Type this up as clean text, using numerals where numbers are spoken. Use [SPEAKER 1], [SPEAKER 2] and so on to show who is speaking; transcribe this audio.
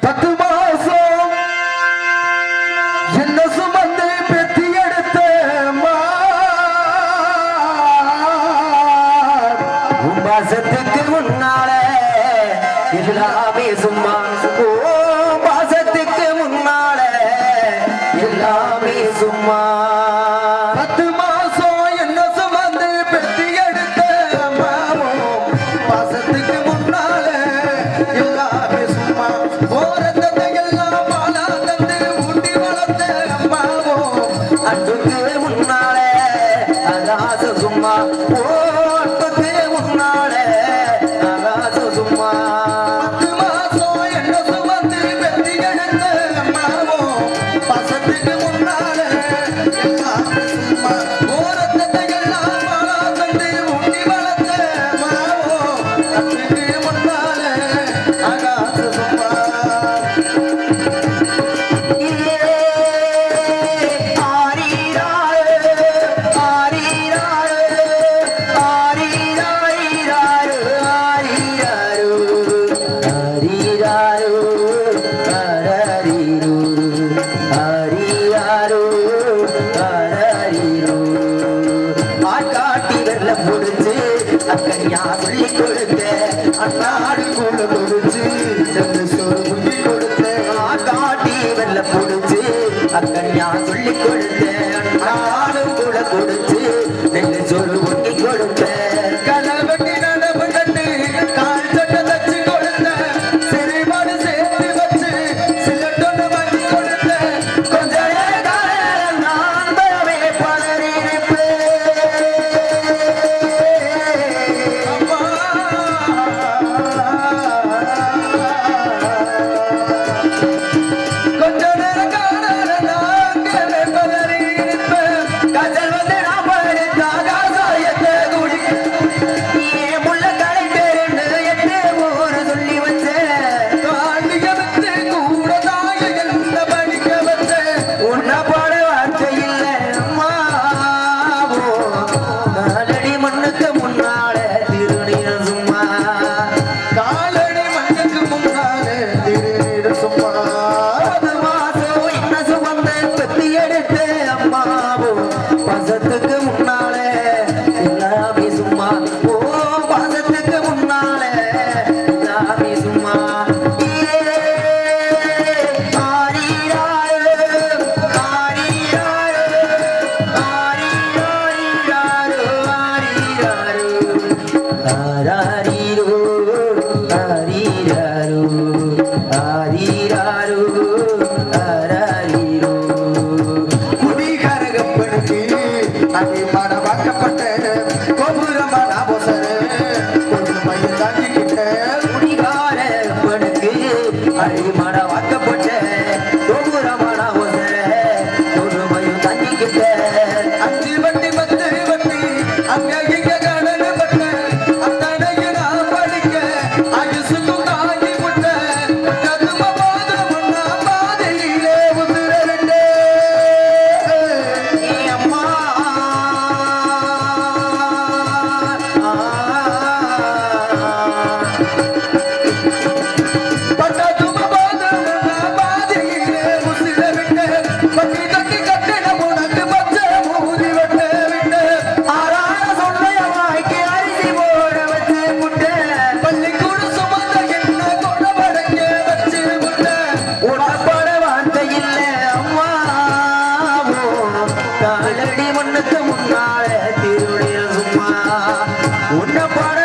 [SPEAKER 1] 10 மாசம் என்ன சுமந்து பெத்தி எடுத்த மாசத்துக்கு முன்னால எல்லாமே சும்மா மாசத்துக்கு முன்னால எல்லாமே சும்மா 10 மாசம் என்ன சுமந்து பெத்தி எடுத்த மாசத்துக்கு முன்னால எல்லாமே சும்மா ஓரத்தை எல்லாம் பாலா தந்து ஊட்டி வளர்த்த அம்மாவோ அன்புக்கு முன்னால அதாச சும்மா அன்புக்கு முன்னால அதாச சும்மா 10 மாசம் என்ன சுமந்து பெத்தி எடுத்த அம்மாவோ பாசத்துக்கு முன்னால எல்லாமே சும்மா ஓரத்தை எல்லாம் பாலா தந்து ஊட்டி வளர்த்த அம்மாவோ அன்புக்கு முன்னால அதாச சும்மா அக்கனியா சொல்லி கொடுத்த அண்ணாடு கூட கொடுத்து சென்று சோறு குட்டி கொடுத்த காட்டி வெள்ள பொடிச்சு அக்கனியா சொல்லி கொடுத்த அண்ணாடு கூட கொடுத்து சென்று சோறு குட்டி கொடுத்த கலவட்டி நடவு கட்டு கால் சட்டை தச்சு கொடுத்த சிறுபாடு சேர்த்து வச்சு சிலட்டொன்னு வாங்கி கொடுத்த கொஞ்ச நேரம் நான் வரவே பலரிருப்பேன் கொஞ்ச நேரம் காணல நாங்களே பலரிருப்பேன் கஜல் வந்து நான் படுத்தாக சாயத்தை குடி ஏன் முள்ள கடை பேருன்னு எட்டு ஊரு சொல்லி வச்சேன் காலிக வச்சு கூட தாய என்ன படிக்க வச்சேன் உன்னை பாட வார்த்தை இல்லை அம்மாவோ காலடி மண்ணுக்கு முன்னால திருநீர சும்மா காலடி மண்ணுக்கு முன்னால திருநீர சும்மா 10 மாசம் என்ன சுமந்து பெத்தி எடுத்து அம்மாவோ பாசத்துக்கு முன்னால எல்லாமே சும்மா ஓ பாசத்துக்கு முன்னால எல்லாமே சும்மா குடிகாரகப்பனுக்கு அடிமான வாக்கப்பட்ட கோபுரமான அவசர ஒரு மயில் தாங்கிக்கிட்ட குடிகாரகப்பனுக்கு அடிமான வாக்கப்பட்ட கோபுரமான அவசர ஒரு மயில் தாங்கிக்கிட்ட 5 வட்டி 10 வட்டி அங்க இங்க கடன பட்ட அத்தனைய நான் படிக்க அயுசுக்கும் தாங்கி விட்ட கதும போதும் ஒன்னா பாதையிலே உதிரண்டே அம்மா பட்டதும போதும் ஒன்னா பாதையிலே உதிரண்டே பட்டி தட்டி கட்டின உனக்கு பச்சை மூதி வெட்ட விட்டு ஆறான சொல்லைய வாய்க்கு அரிசி போட வச்சு முட்டை பள்ளிக்கூட சுமந்த என்ன கொட படைக்க வச்சு முட்டை உடப்பட வார்த்தை இல்லை அம்மாவோ காலடி மண்ணுக்கு முன்னால திருடைய சும்மா உன்னப்பட